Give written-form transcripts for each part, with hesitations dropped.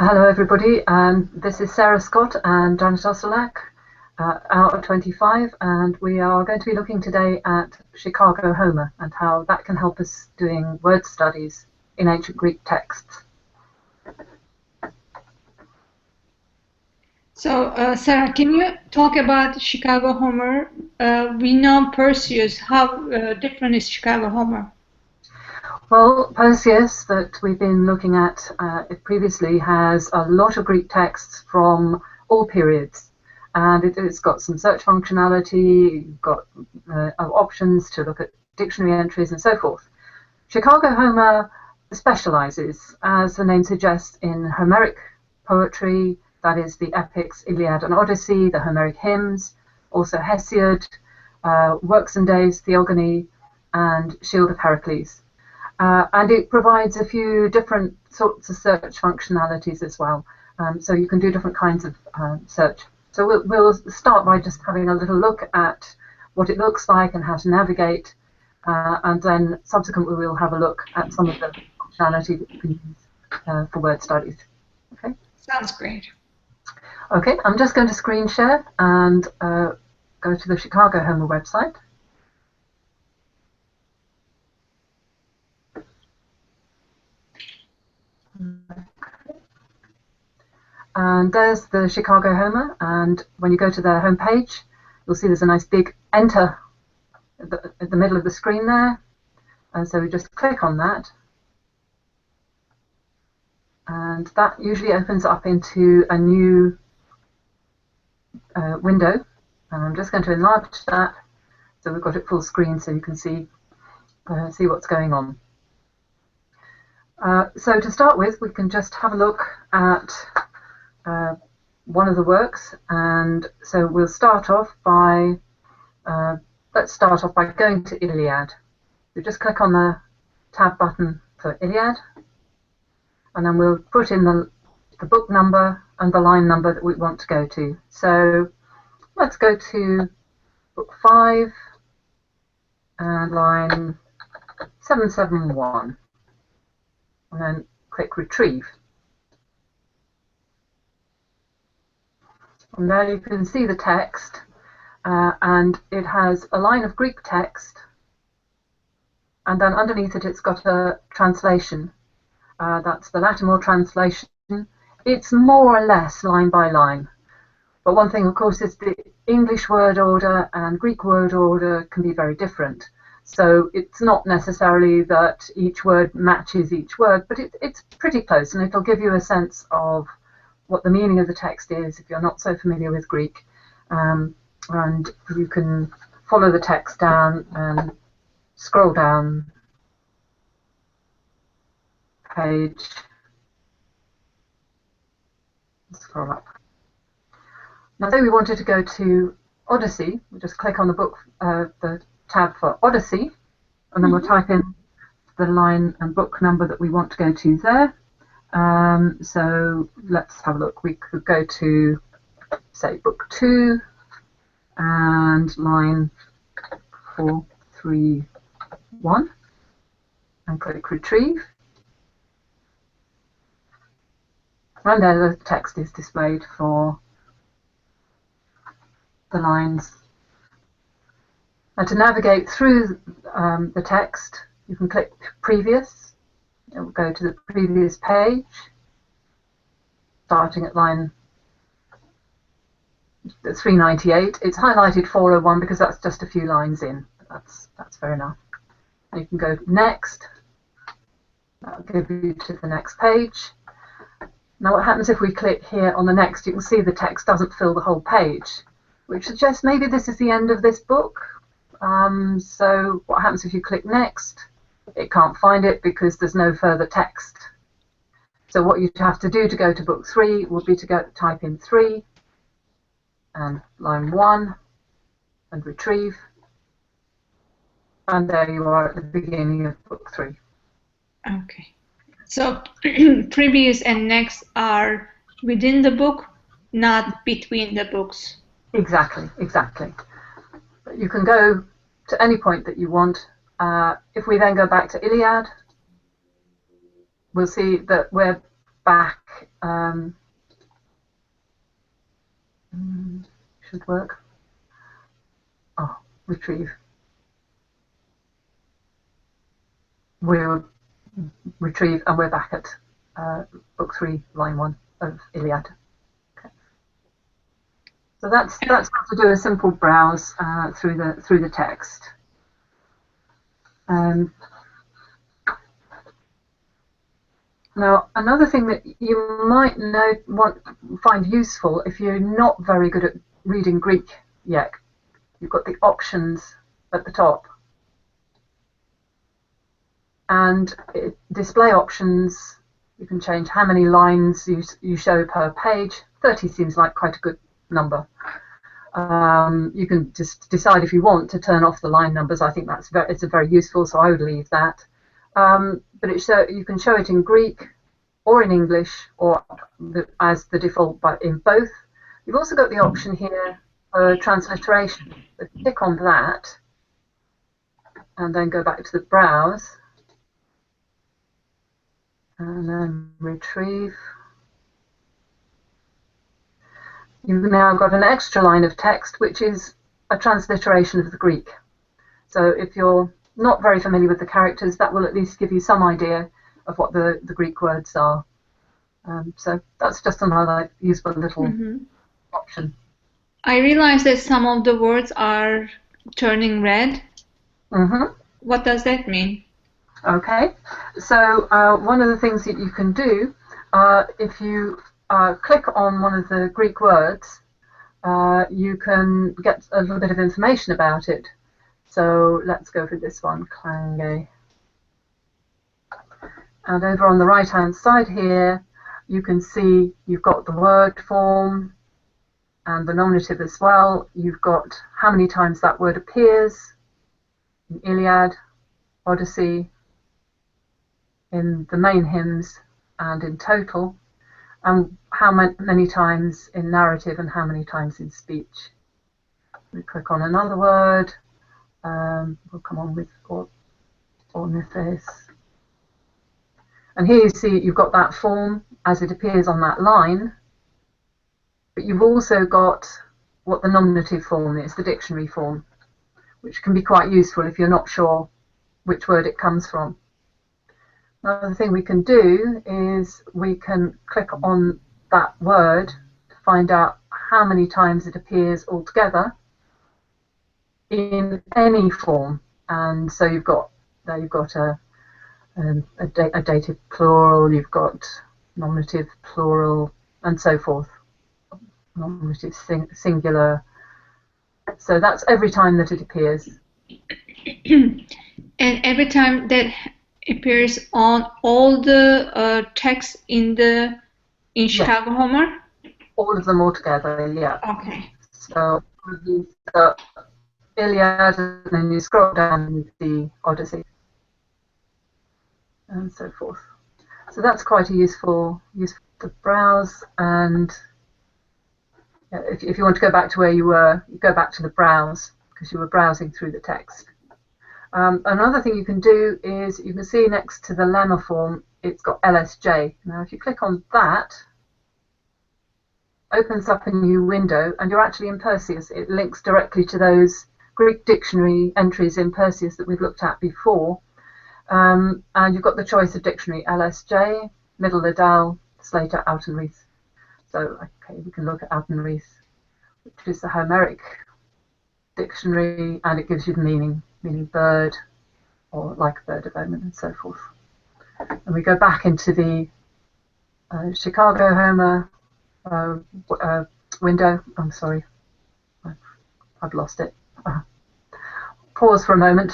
Hello everybody, this is Sarah Scott and Janet Osterlach, hour 25, and we are going to be looking today at Chicago Homer and how that can help us doing word studies in ancient Greek texts. So, Sarah, can you talk about Chicago Homer? We know Perseus. How different is Chicago Homer? Well, Perseus, that we've been looking at previously, has a lot of Greek texts from all periods, and it's got some search functionality, you've got options to look at dictionary entries and so forth. Chicago Homer specializes, as the name suggests, in Homeric poetry, that is the epics Iliad and Odyssey, the Homeric hymns, also Hesiod, Works and Days, Theogony, and Shield of Heracles. And it provides a few different sorts of search functionalities as well. So you can do different kinds of search. So we'll start by just having a little look at what it looks like and how to navigate. And then subsequently we'll have a look at some of the functionality that you can use for word studies. Okay. Sounds great. Okay, I'm just going to screen share and go to the Chicago Homer website. And there's the Chicago Homer, and when you go to their homepage, you'll see there's a nice big enter at the middle of the screen there. And so we just click on that, and that usually opens up into a new window. And I'm just going to enlarge that so we've got it full screen so you can see what's going on. So to start with, we can just have a look at one of the works, and so we'll start off by let's start off by going to Iliad. You just click on the tab button for Iliad, and then we'll put in the book number and the line number that we want to go to. So let's go to book 5 and line 771, and then click retrieve. And there you can see the text, and it has a line of Greek text, and then underneath it it's got a translation. That's the Lattimore translation. It's more or less line by line. But one thing, of course, is the English word order and Greek word order can be very different. So it's not necessarily that each word matches each word, but it's pretty close, and it'll give you a sense of what the meaning of the text is if you're not so familiar with Greek. And you can follow the text down and scroll down page, scroll up. Now, say we wanted to go to Odyssey, we just click on the book, the tab for Odyssey, and then we'll type in the line and book number that we want to go to there. So let's have a look. We could go to, say, book 2 and line 431 and click retrieve. And there the text is displayed for the lines. Now, to navigate through the text, you can click previous. It will go to the previous page, starting at line 398. It's highlighted 401 because that's just a few lines in. That's fair enough. And you can go next. That'll give you to the next page. Now, what happens if we click here on the next? You can see the text doesn't fill the whole page, which suggests maybe this is the end of this book. So what happens if you click next? It can't find it because there's no further text. So what you'd have to do to go to book 3 would be to type in 3 and line 1 and retrieve. And there you are at the beginning of book 3. Okay. So previous and next are within the book, not between the books. Exactly. But you can go to any point that you want. If we then go back to Iliad, we'll see that we're back back, should work. Oh, retrieve. We'll retrieve, and we're back at book 3, line 1 of Iliad. Okay. So that's how to do a simple browse through the text. Now, another thing that you might find useful if you're not very good at reading Greek yet, you've got the options at the top. And display options, you can change how many lines you show per page. 30 seems like quite a good number. You can just decide if you want to turn off the line numbers. I think it's very useful, so I would leave that. But you can show it in Greek or in English, or as the default, but in both. You've also got the option here for transliteration. So click on that, and then go back to the browse, and then retrieve. You've now got an extra line of text, which is a transliteration of the Greek. So if you're not very familiar with the characters, that will at least give you some idea of what the Greek words are. So that's just another useful little option. I realize that some of the words are turning red. What does that mean? Okay, so one of the things that you can do, if you click on one of the Greek words, you can get a little bit of information about it. So let's go for this one, klange. And over on the right-hand side here, you can see you've got the word form and the nominative as well. You've got how many times that word appears in Iliad, Odyssey, in the main hymns, and in total, and how many times in narrative and how many times in speech. We click on another word. We'll come on with ornithos. And here you see you've got that form as it appears on that line, but you've also got what the nominative form is, the dictionary form, which can be quite useful if you're not sure which word it comes from. Another thing we can do is we can click on that word to find out how many times it appears altogether in any form. And so you've got a dative plural, you've got nominative plural, and so forth. Nominative singular. So that's every time that it appears. And every time that appears on all the texts in Chicago Homer? All of them all together, yeah. Okay. So you've got Iliad, and then you scroll down and you see Odyssey, and so forth. So that's quite a useful to browse. And if you want to go back to where you were, you go back to the browse because you were browsing through the text. Another thing you can do is you can see next to the lemma form, it's got LSJ. Now, if you click on that, opens up a new window, and you're actually in Perseus. It links directly to those Greek dictionary entries in Perseus that we've looked at before. And you've got the choice of dictionary, LSJ, Middle Liddell, Slater, Autenrieth. So, okay, we can look at Autenrieth, which is the Homeric dictionary, and it gives you the meaning bird, or like a bird of omen, and so forth. And we go back into the Chicago Homer window. I'm sorry, I've lost it. Pause for a moment.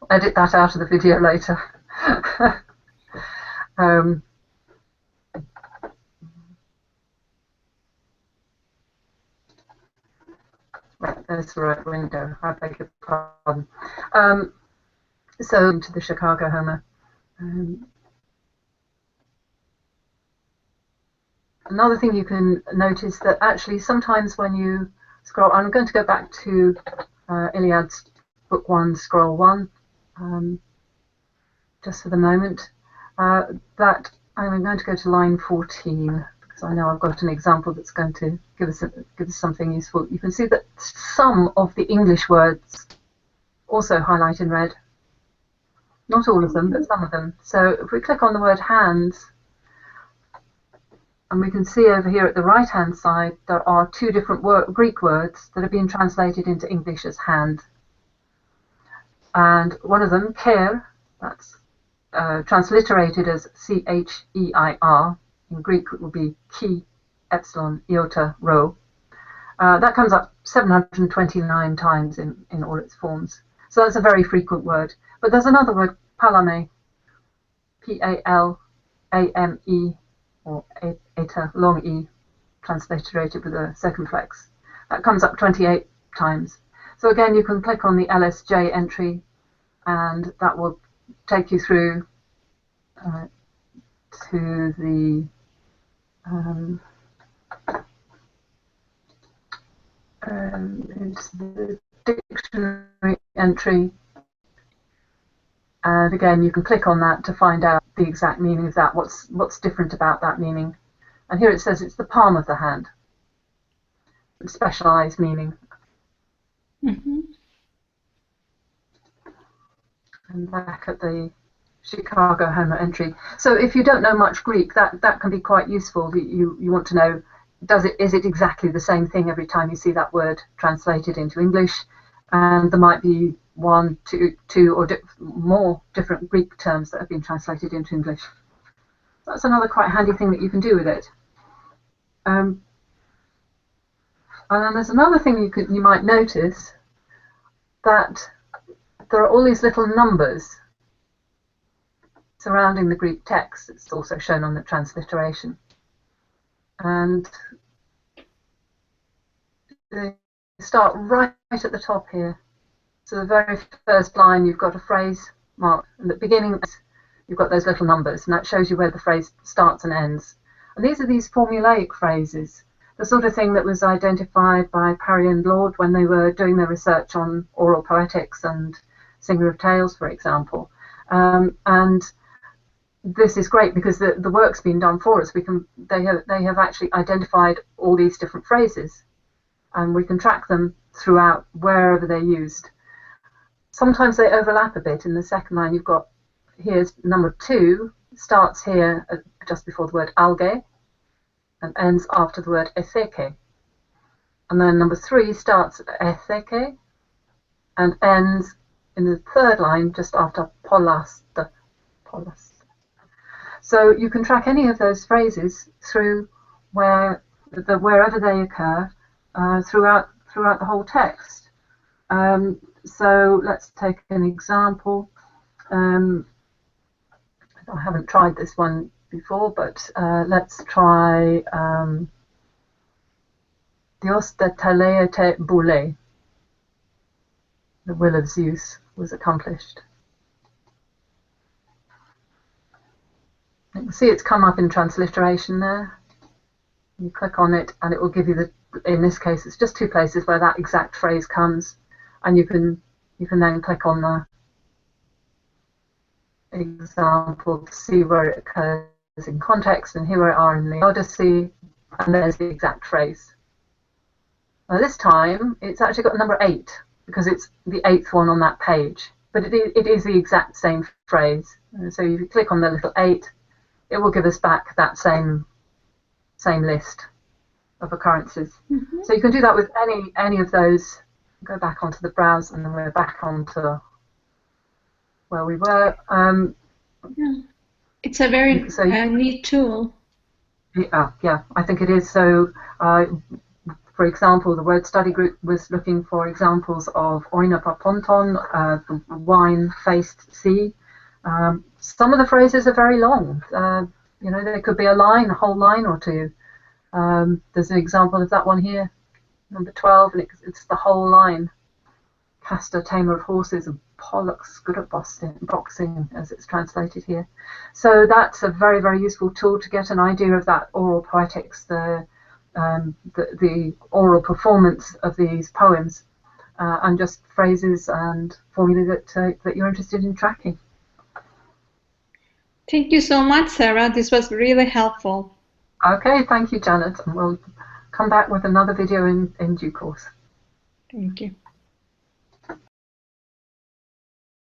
Edit that out of the video later. Right, there's the right window. I beg your pardon. So into the Chicago Homer. Another thing you can notice that actually sometimes when you scroll, I'm going to go back to Iliad's book 1, scroll 1, just for the moment, that I'm going to go to line 14 because I know I've got an example that's going to give us something useful. You can see that some of the English words also highlight in red. Not all of them, but some of them. So if we click on the word hands, and we can see over here at the right-hand side there are two different Greek words that have been translated into English as hand. And one of them, cher, that's transliterated as C-H-E-I-R. In Greek it would be chi, epsilon, iota, rho. That comes up 729 times in all its forms. So that's a very frequent word. But there's another word, palame, P-A-L-A-M-E, or eta, long E, transliterated with a circumflex. That comes up 28 times. So again, you can click on the LSJ entry, and that will take you through to the dictionary entry, and again you can click on that to find out the exact meaning of that, what's different about that meaning. And here it says it's the palm of the hand, specialized meaning. And back at the Chicago Homer entry. So if you don't know much Greek, that can be quite useful. You want to know, is it exactly the same thing every time you see that word translated into English? And there might be one, two or more different Greek terms that have been translated into English. That's another quite handy thing that you can do with it. And then there's another thing you might notice, that there are all these little numbers surrounding the Greek text. It's also shown on the transliteration. And they start right at the top here. So the very first line, you've got a phrase marked, and at the beginning you've got those little numbers, and that shows you where the phrase starts and ends. And these are these formulaic phrases, the sort of thing that was identified by Parry and Lord when they were doing their research on oral poetics and Singer of Tales, for example. And this is great because the work's been done for us. They have actually identified all these different phrases, and we can track them throughout wherever they're used. Sometimes they overlap a bit. In the second line, you've got, here's number 2, starts here just before the word alge and ends after the word etheke. And then number 3 starts at etheke and ends in the third line just after polaste. So you can track any of those phrases through wherever they occur throughout the whole text. So let's take an example. I haven't tried this one before, but let's try Dios de Teleate Boule. The will of Zeus was accomplished. You can see it's come up in transliteration there. You click on it and it will give you in this case it's just 2 places where that exact phrase comes, and you can then click on the example to see where it occurs in context, and here we are in the Odyssey, and there's the exact phrase. Now this time it's actually got number 8 because it's the 8th one on that page, but it is the exact same phrase. And so if you click on the little 8, it will give us back that same list of occurrences. So you can do that with any of those. Go back onto the browse, and then we're back onto where we were. It's a very neat tool. Yeah, I think it is. So, for example, the word study group was looking for examples of oinopaponton, the wine-faced sea. Some of the phrases are very long. There could be a whole line or two. There's an example of that one here, number 12, and it's the whole line. Castor, tamer of horses, and Pollux, good at boxing, as it's translated here. So that's a very, very useful tool to get an idea of that oral poetics, the oral performance of these poems, and just phrases and formulae that you're interested in tracking. Thank you so much, Sarah. This was really helpful. Okay, thank you, Janet, and we'll come back with another video in due course. Thank you.